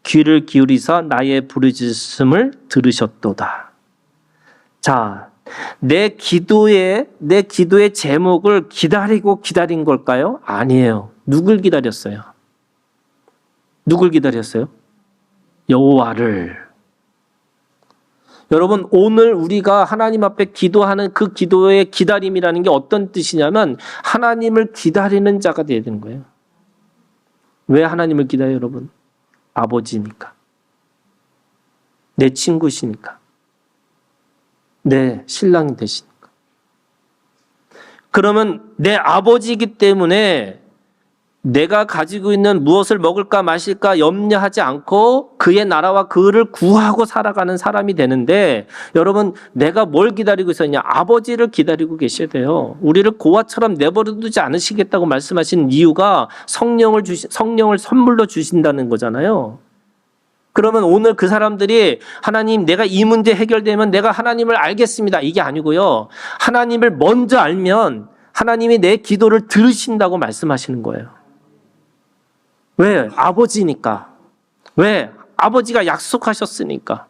귀를 기울이사 나의 부르짖음을 들으셨도다. 자, 내 기도의 제목을 기다리고 기다린 걸까요? 아니에요. 누굴 기다렸어요? 누굴 기다렸어요? 여호와를. 여러분, 오늘 우리가 하나님 앞에 기도하는 그 기도의 기다림이라는 게 어떤 뜻이냐면 하나님을 기다리는 자가 되어야 되는 거예요. 왜 하나님을 기다려요, 여러분? 아버지니까. 내 친구시니까. 내 신랑이 되시니까. 그러면 내 아버지이기 때문에 내가 가지고 있는 무엇을 먹을까 마실까 염려하지 않고 그의 나라와 그를 구하고 살아가는 사람이 되는데, 여러분 내가 뭘 기다리고 있었냐? 아버지를 기다리고 계셔야 돼요. 우리를 고아처럼 내버려 두지 않으시겠다고 말씀하신 이유가 성령을 선물로 주신다는 거잖아요. 그러면 오늘 그 사람들이 하나님 내가 이 문제 해결되면 내가 하나님을 알겠습니다, 이게 아니고요. 하나님을 먼저 알면 하나님이 내 기도를 들으신다고 말씀하시는 거예요. 왜? 아버지니까. 왜? 아버지가 약속하셨으니까.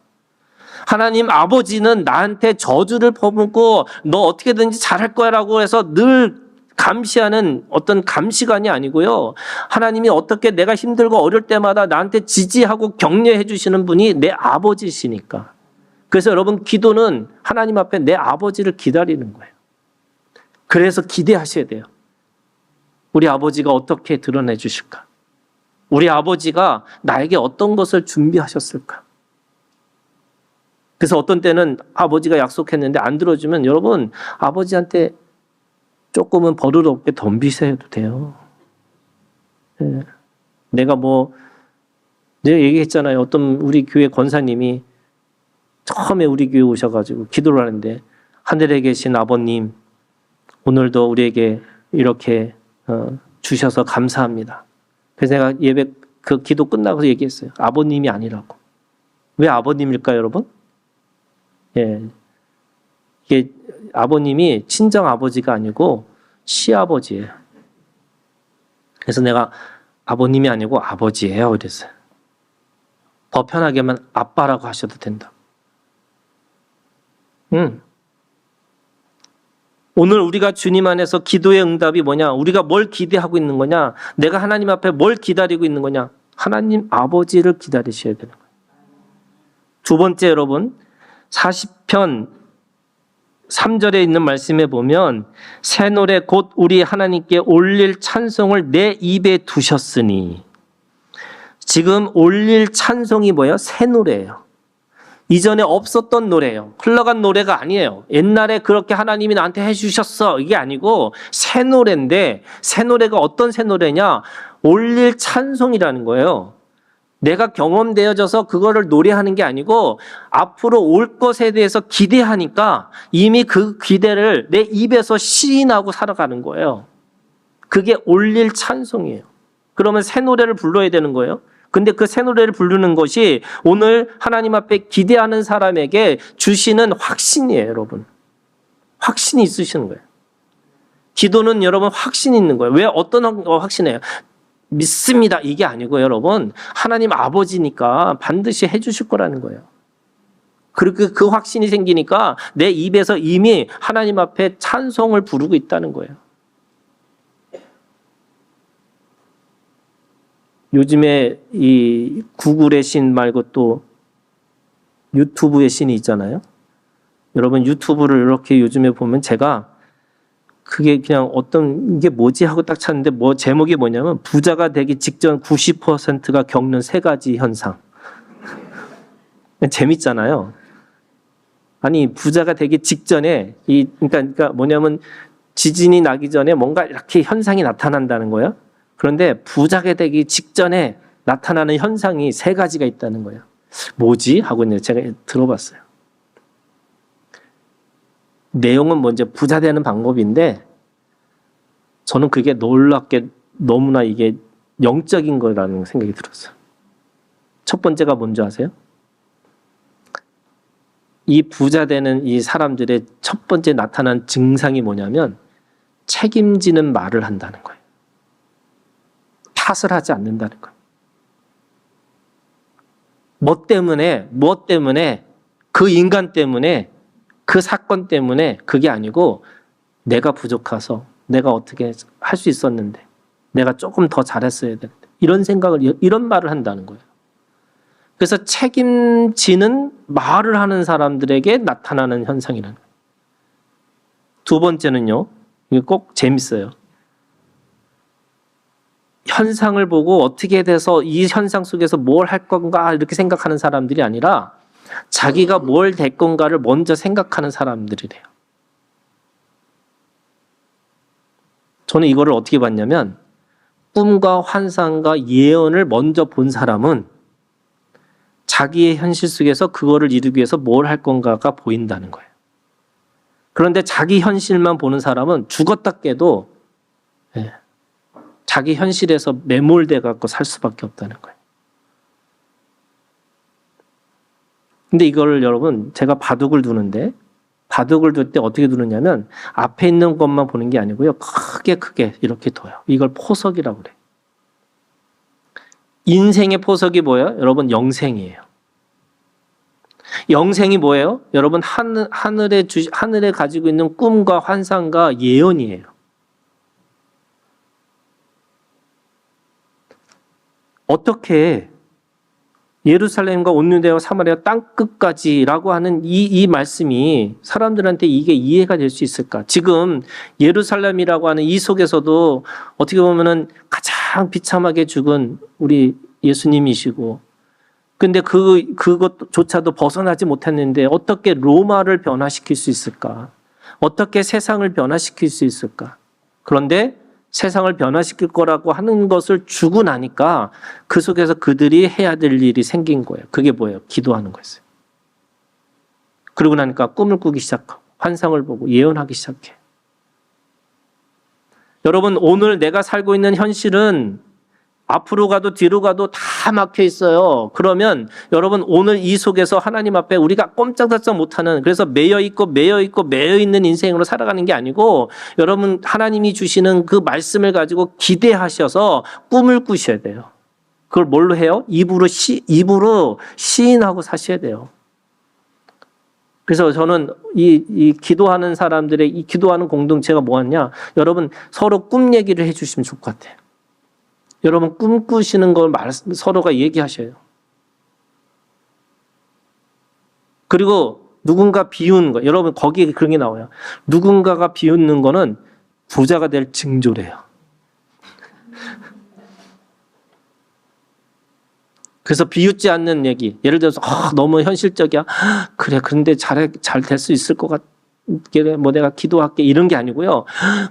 하나님 아버지는 나한테 저주를 퍼붓고 너 어떻게든지 잘할 거야 라고 해서 늘 감시하는 어떤 감시관이 아니고요. 하나님이 어떻게 내가 힘들고 어려울 때마다 나한테 지지하고 격려해 주시는 분이 내 아버지시니까. 그래서 여러분 기도는 하나님 앞에 내 아버지를 기다리는 거예요. 그래서 기대하셔야 돼요. 우리 아버지가 어떻게 드러내 주실까? 우리 아버지가 나에게 어떤 것을 준비하셨을까? 그래서 어떤 때는 아버지가 약속했는데 안 들어주면 여러분 아버지한테 조금은 버릇없게 덤비셔도 돼요. 내가 얘기했잖아요. 어떤 우리 교회 권사님이 처음에 우리 교회 오셔가지고 기도를 하는데, 하늘에 계신 아버님 오늘도 우리에게 이렇게 주셔서 감사합니다. 그래서 내가 예배 그 기도 끝나고 얘기했어요. 아버님이 아니라고. 왜 아버님일까요, 여러분? 이게 아버님이 친정 아버지가 아니고 시아버지예요. 그래서 내가 아버님이 아니고 아버지예요, 그랬어요. 더 편하게 하면 아빠라고 하셔도 된다. 오늘 우리가 주님 안에서 기도의 응답이 뭐냐? 우리가 뭘 기대하고 있는 거냐? 내가 하나님 앞에 뭘 기다리고 있는 거냐? 하나님 아버지를 기다리셔야 되는 거예요. 두 번째, 여러분 40편 3절에 있는 말씀에 보면 새 노래 곧 우리 하나님께 올릴 찬송을 내 입에 두셨으니, 지금 올릴 찬송이 뭐예요? 새 노래예요. 이전에 없었던 노래예요. 흘러간 노래가 아니에요. 옛날에 그렇게 하나님이 나한테 해주셨어, 이게 아니고 새 노래인데, 새 노래가 어떤 새 노래냐? 올릴 찬송이라는 거예요. 내가 경험되어져서 그거를 노래하는 게 아니고 앞으로 올 것에 대해서 기대하니까 이미 그 기대를 내 입에서 시인하고 살아가는 거예요. 그게 올릴 찬송이에요. 그러면 새 노래를 불러야 되는 거예요. 근데 그 새 노래를 부르는 것이 오늘 하나님 앞에 기대하는 사람에게 주시는 확신이에요, 여러분. 확신이 있으시는 거예요. 기도는 여러분 확신이 있는 거예요. 왜 어떤 확신이에요? 믿습니다, 이게 아니고 여러분 하나님 아버지니까 반드시 해주실 거라는 거예요. 그리고 그 확신이 생기니까 내 입에서 이미 하나님 앞에 찬송을 부르고 있다는 거예요. 요즘에 이 구글의 신 말고 또 유튜브의 신이 있잖아요. 여러분 유튜브를 이렇게 요즘에 보면 제가 그게 그냥 어떤 이게 뭐지 하고 딱 찾는데 제목이 뭐냐면 부자가 되기 직전 90%가 겪는 3가지 현상. 재밌잖아요. 아니 부자가 되기 직전에 그러니까 뭐냐면 지진이 나기 전에 뭔가 이렇게 현상이 나타난다는 거예요. 그런데 부자가 되기 직전에 나타나는 현상이 세 가지가 있다는 거예요. 뭐지? 하고 이제 제가 들어봤어요. 내용은 먼저 부자 되는 방법인데 저는 그게 놀랍게 너무나 이게 영적인 거라는 생각이 들었어요. 첫 번째가 뭔지 아세요? 이 부자 되는 이 사람들의 첫 번째 나타난 증상이 뭐냐면 책임지는 말을 한다는 거예요. 탓을 하지 않는다는 거예요. 뭐 때문에 그 인간 때문에 그 사건 때문에 그게 아니고 내가 부족해서 내가 어떻게 할 수 있었는데 내가 조금 더 잘했어야 되는데 이런 말을 한다는 거예요. 그래서 책임지는 말을 하는 사람들에게 나타나는 현상이라는 거예요. 두 번째는요. 이게 꼭 재밌어요. 현상을 보고 어떻게 돼서 이 현상 속에서 뭘 할 건가 이렇게 생각하는 사람들이 아니라 자기가 뭘 될 건가를 먼저 생각하는 사람들이래요. 저는 이거를 어떻게 봤냐면 꿈과 환상과 예언을 먼저 본 사람은 자기의 현실 속에서 그거를 이루기 위해서 뭘 할 건가가 보인다는 거예요. 그런데 자기 현실만 보는 사람은 죽었다 깨도 자기 현실에서 매몰돼 갖고 살 수밖에 없다는 거예요. 근데 이걸 여러분 제가 바둑을 두는데 바둑을 둘 때 어떻게 두느냐면 앞에 있는 것만 보는 게 아니고요. 크게 이렇게 둬요. 이걸 포석이라고 그래요. 인생의 포석이 뭐예요? 여러분 영생이에요. 영생이 뭐예요? 여러분 하늘에 가지고 있는 꿈과 환상과 예언이에요. 어떻게 예루살렘과 온 유대와 사마리아 땅끝까지라고 하는 이 말씀이 사람들한테 이게 이해가 될 수 있을까? 지금 예루살렘이라고 하는 이 속에서도 어떻게 보면은 가장 비참하게 죽은 우리 예수님이시고, 근데 그것조차도 벗어나지 못했는데 어떻게 로마를 변화시킬 수 있을까? 어떻게 세상을 변화시킬 수 있을까? 그런데 세상을 변화시킬 거라고 하는 것을 주고 나니까 그 속에서 그들이 해야 될 일이 생긴 거예요. 그게 뭐예요? 기도하는 거였어요. 그러고 나니까 꿈을 꾸기 시작하고 환상을 보고 예언하기 시작해. 여러분 오늘 내가 살고 있는 현실은 앞으로 가도 뒤로 가도 다 막혀 있어요. 그러면 여러분 오늘 이 속에서 하나님 앞에 우리가 꼼짝달싹 못하는, 그래서 매여 있는 인생으로 살아가는 게 아니고 여러분 하나님이 주시는 그 말씀을 가지고 기대하셔서 꿈을 꾸셔야 돼요. 그걸 뭘로 해요? 입으로 시인하고 사셔야 돼요. 그래서 저는 이 기도하는 사람들의 이 기도하는 공동체가 뭐였냐? 여러분 서로 꿈 얘기를 해주시면 좋을 것 같아요. 여러분 꿈꾸시는 걸 서로가 얘기하셔요. 그리고 누군가 비웃는 거, 여러분 거기에 그런 게 나와요. 누군가가 비웃는 거는 부자가 될 징조래요. 그래서 비웃지 않는 얘기, 예를 들어서 너무 현실적이야. 그래, 그런데 잘 될 수 있을 것 같아. 뭐 내가 기도할게 이런 게 아니고요.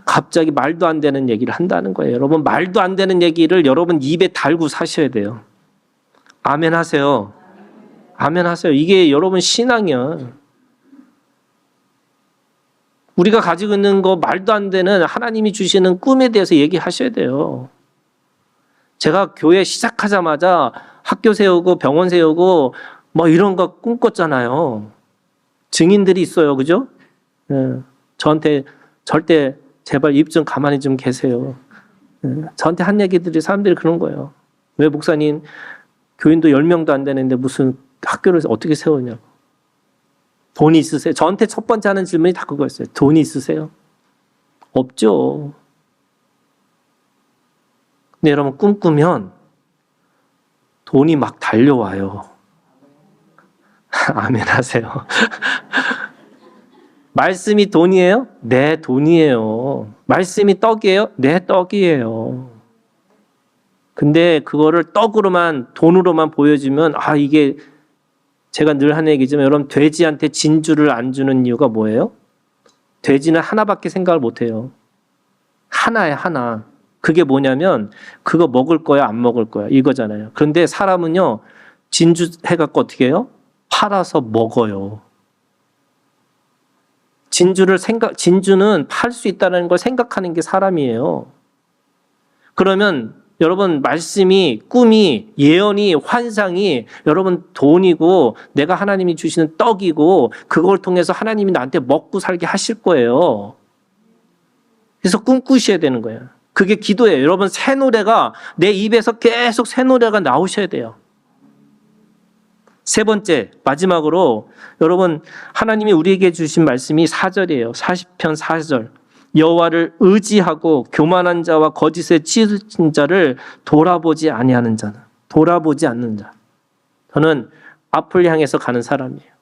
갑자기 말도 안 되는 얘기를 한다는 거예요. 여러분 말도 안 되는 얘기를 여러분 입에 달고 사셔야 돼요. 아멘 하세요. 아멘 하세요. 이게 여러분 신앙이야. 우리가 가지고 있는 거 말도 안 되는 하나님이 주시는 꿈에 대해서 얘기하셔야 돼요. 제가 교회 시작하자마자 학교 세우고 병원 세우고 뭐 이런 거 꿈꿨잖아요. 증인들이 있어요. 그죠? 저한테 절대 제발 입 좀 가만히 좀 계세요. 저한테 한 얘기들이 사람들이 그런 거예요. 왜 목사님 교인도 10명도 안 되는데 무슨 학교를 어떻게 세우냐고. 돈이 있으세요? 저한테 첫 번째 하는 질문이 다 그거였어요. 돈이 있으세요? 없죠. 근데 여러분 꿈꾸면 돈이 막 달려와요. 아멘 하세요. 말씀이 돈이에요? 네, 돈이에요. 말씀이 떡이에요? 네, 떡이에요. 근데 그거를 떡으로만, 돈으로만 보여주면, 이게 제가 늘 하는 얘기지만, 여러분, 돼지한테 진주를 안 주는 이유가 뭐예요? 돼지는 하나밖에 생각을 못 해요. 하나예요, 하나. 그게 뭐냐면 그거 먹을 거야 안 먹을 거야 이거잖아요. 그런데 사람은요 진주 해갖고 어떻게 해요? 팔아서 먹어요. 진주는 팔 수 있다는 걸 생각하는 게 사람이에요. 그러면 여러분 말씀이, 꿈이, 예언이, 환상이 여러분 돈이고 내가 하나님이 주시는 떡이고 그걸 통해서 하나님이 나한테 먹고 살게 하실 거예요. 그래서 꿈꾸셔야 되는 거예요. 그게 기도예요. 여러분 새 노래가 내 입에서 계속 새 노래가 나오셔야 돼요. 세 번째, 마지막으로 여러분 하나님이 우리에게 주신 말씀이 4절이에요. 40편 4절. 여호와를 의지하고 교만한 자와 거짓에 치우친 자를 돌아보지 아니하는 자는, 돌아보지 않는 자. 저는 앞을 향해서 가는 사람이에요.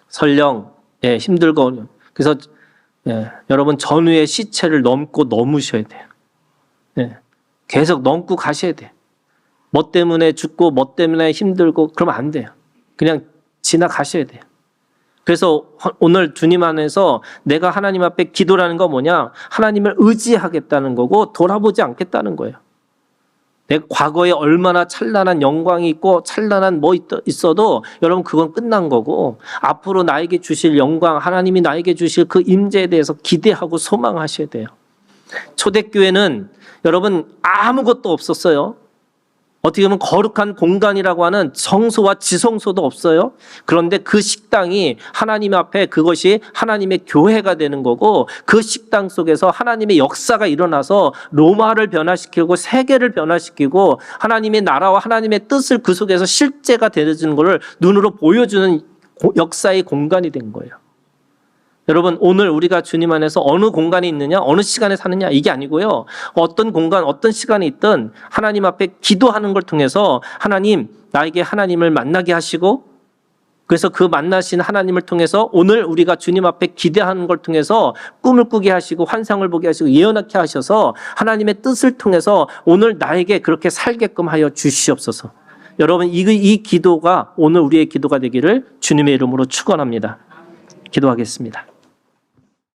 설령 힘들고 그래서 여러분 전후의 시체를 넘고 넘으셔야 돼요. 계속 넘고 가셔야 돼요. 뭐 때문에 죽고 뭐 때문에 힘들고 그러면 안 돼요. 그냥 지나가셔야 돼요. 그래서 오늘 주님 안에서 내가 하나님 앞에 기도라는 거 뭐냐? 하나님을 의지하겠다는 거고 돌아보지 않겠다는 거예요. 내가 과거에 얼마나 찬란한 영광이 있고 찬란한 뭐 있어도 여러분 그건 끝난 거고 앞으로 나에게 주실 영광, 하나님이 나에게 주실 그 임재에 대해서 기대하고 소망하셔야 돼요. 초대교회는 여러분 아무것도 없었어요. 어떻게 보면 거룩한 공간이라고 하는 성소와 지성소도 없어요. 그런데 그 식당이 하나님 앞에 그것이 하나님의 교회가 되는 거고 그 식당 속에서 하나님의 역사가 일어나서 로마를 변화시키고 세계를 변화시키고 하나님의 나라와 하나님의 뜻을 그 속에서 실제가 되어지는 것을 눈으로 보여주는 역사의 공간이 된 거예요. 여러분 오늘 우리가 주님 안에서 어느 공간에 있느냐 어느 시간에 사느냐 이게 아니고요. 어떤 공간 어떤 시간에 있든 하나님 앞에 기도하는 걸 통해서 하나님 나에게 하나님을 만나게 하시고 그래서 그 만나신 하나님을 통해서 오늘 우리가 주님 앞에 기대하는 걸 통해서 꿈을 꾸게 하시고 환상을 보게 하시고 예언하게 하셔서 하나님의 뜻을 통해서 오늘 나에게 그렇게 살게끔 하여 주시옵소서. 여러분 이 기도가 오늘 우리의 기도가 되기를 주님의 이름으로 축원합니다. 기도하겠습니다.